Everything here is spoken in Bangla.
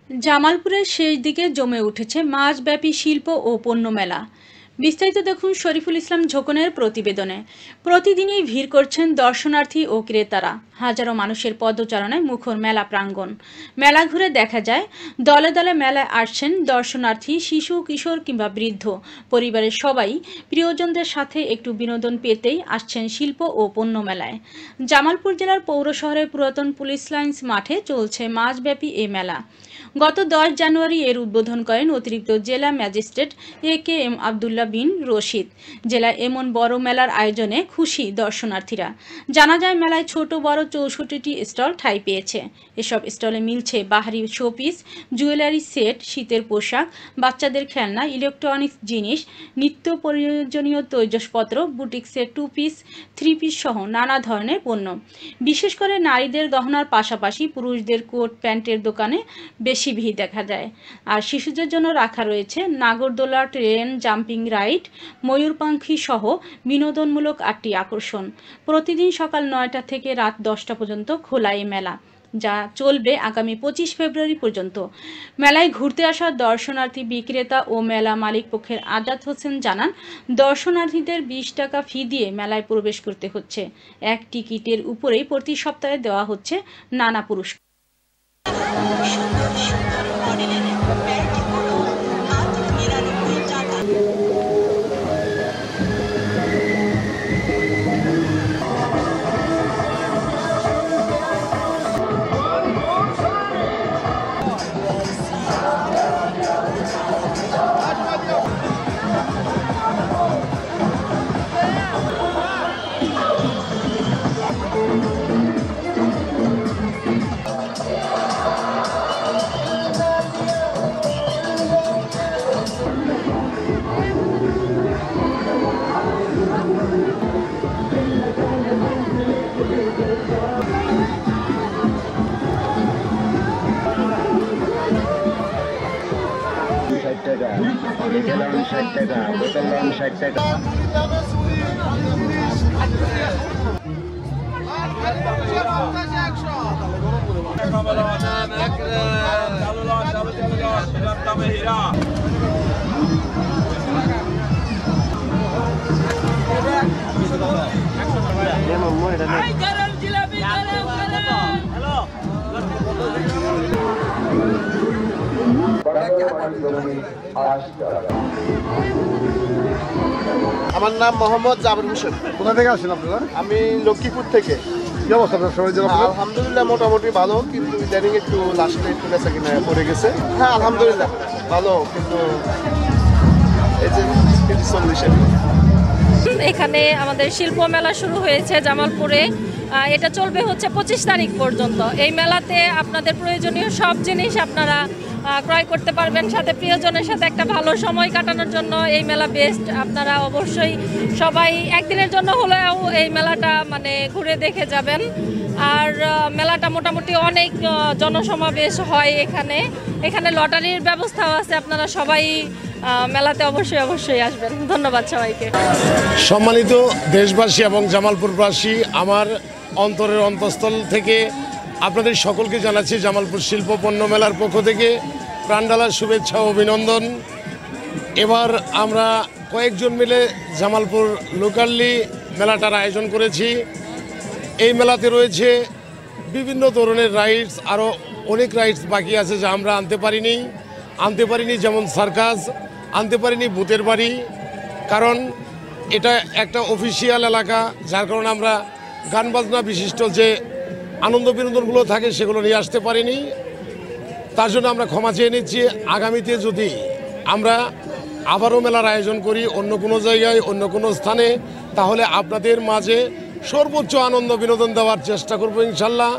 জামালপুরের শেষ দিকে জমে উঠেছে মাসব্যাপী শিল্প ও পণ্য মেলা। বিস্তারিত দেখুন শরীফুল ইসলাম ঝোকনের প্রতিবেদনে। প্রতিদিনই ভিড় করছেন দর্শনার্থী ও ক্রেতারা। হাজারো মানুষের পদচারণায় মুখর মেলা প্রাঙ্গণ। মেলা ঘুরে দেখা যায় দলে দলে মেলায় আসছেন দর্শনার্থী, শিশু, কিশোর কিংবা বৃদ্ধ। পরিবারের সবাই প্রিয়জনদের সাথে একটু বিনোদন পেতেই আসছেন শিল্প ও পণ্য মেলায়। জামালপুর জেলার পৌর শহরের পুরাতন পুলিশ লাইন্স মাঠে চলছে মাসব্যাপী এই মেলা। গত 10 জানুয়ারি এর উদ্বোধন করেন অতিরিক্ত জেলা ম্যাজিস্ট্রেট AKM আব্দুল্লাহ বিন রশিদ। জেলায় এমন বড় মেলার আয়োজনে খুশি দর্শনার্থীরা। জানা যায় মেলায় ছোট বড় 64টি স্টল ঠাঁই পেয়েছে। এসব স্টলে মিলছে বাহারি শোপিস, জুয়েলারি সেট, শীতের পোশাক, বাচ্চাদের খেলনা, ইলেকট্রনিক্স জিনিস, নিত্য প্রয়োজনীয় তৈজসপত্র, বুটিক্সের 2 পিস, 3 পিস সহ নানা ধরনের পণ্য। বিশেষ করে নারীদের গহনার পাশাপাশি পুরুষদের কোট প্যান্টের দোকানে বেশি ভিড় দেখা যায়। আর শিশুদের জন্য রাখা রয়েছে নাগরদোলা, ট্রেন, জাম্পিং রাইড, ময়ূরপাখি সহ বিনোদনমূলক 8টি আকর্ষণ। প্রতিদিন সকাল 9টা থেকে রাত 10টা পর্যন্ত খোলা এই মেলা, যা চলবে আগামী 25 ফেব্রুয়ারি পর্যন্ত। মেলায় ঘুরতে আসা দর্শনার্থী, বিক্রেতা ও মেলা মালিক পক্ষের আজাদ হোসেন জানান, দর্শনার্থীদের 20 টাকা ফি দিয়ে মেলায় প্রবেশ করতে হচ্ছে। এক টিকিটের উপরেই প্রতি সপ্তাহে দেওয়া হচ্ছে নানা পুরস্কার। সুন্দর সুন্দর মডেলের ব্যাগগুলো মাত্র 99 টাকা। টাকা, 60 টাকা, বোতল 60 টাকা। আমার নাম মোহাম্মদ জাবির হোসেন। কোথা থেকে আসছেন আপনারা? আমি লক্ষ্মীপুর থেকে। কি অবস্থা আপনার সবাই? আলহামদুলিল্লাহ মোটামুটি ভালো, কিন্তু ইদানিং একটু লাস্টে একটু বেচা কিনা পড়ে গেছে। হ্যাঁ আলহামদুলিল্লাহ ভালো, কিন্তু এই যে 40 এখানে আমাদের শিল্প মেলা শুরু হয়েছে জামালপুরে। এটা চলবে হচ্ছে 25 তারিখ পর্যন্ত। এই মেলাতে আপনাদের প্রয়োজনীয় সব জিনিস আপনারা ক্রয় করতে পারবেন। সাথে প্রিয়জনের সাথে একটা ভালো সময় কাটানোর জন্য এই মেলা বেস্ট। আপনারা অবশ্যই সবাই একদিনের জন্য হলেও এই মেলাটা ঘুরে দেখে যাবেন। আর মেলাটা মোটামুটি অনেক জনসমাবেশ হয় এখানে লটারির ব্যবস্থাও আছে। আপনারা সবাই মেলাতে অবশ্যই আসবেন। ধন্যবাদ সবাইকে। সম্মানিত দেশবাসী এবং জামালপুরবাসী, আমার অন্তরের অন্তঃস্থল থেকে আপনাদের সকলকে জানাচ্ছি জামালপুর শিল্প পণ্য মেলার পক্ষ থেকে প্রাণঢালা শুভেচ্ছা ও অভিনন্দন। এবার আমরা কয়েকজন মিলে জামালপুর লোকালি মেলাটার আয়োজন করেছি। এই মেলাতে রয়েছে বিভিন্ন ধরনের রাইডস, আরও অনেক রাইডস বাকি আছে যা আমরা আনতে পারিনি, যেমন সার্কাস, আনতে পারিনি ভূতের বাড়ি, কারণ এটা একটা অফিসিয়াল এলাকা, যার কারণে আমরা গান বাজনা বিশিষ্ট যে আনন্দ বিনোদনগুলো থাকে সেগুলো নিয়ে আসতে পারিনি। তার জন্য আমরা ক্ষমা চেয়ে নিচ্ছি। আগামীতে যদি আমরা আবারও মেলার আয়োজন করি অন্য কোনো জায়গায়, অন্য কোনো স্থানে, তাহলে আপনাদের মাঝে সর্বোচ্চ আনন্দ বিনোদন দেওয়ার চেষ্টা করব ইনশাল্লাহ।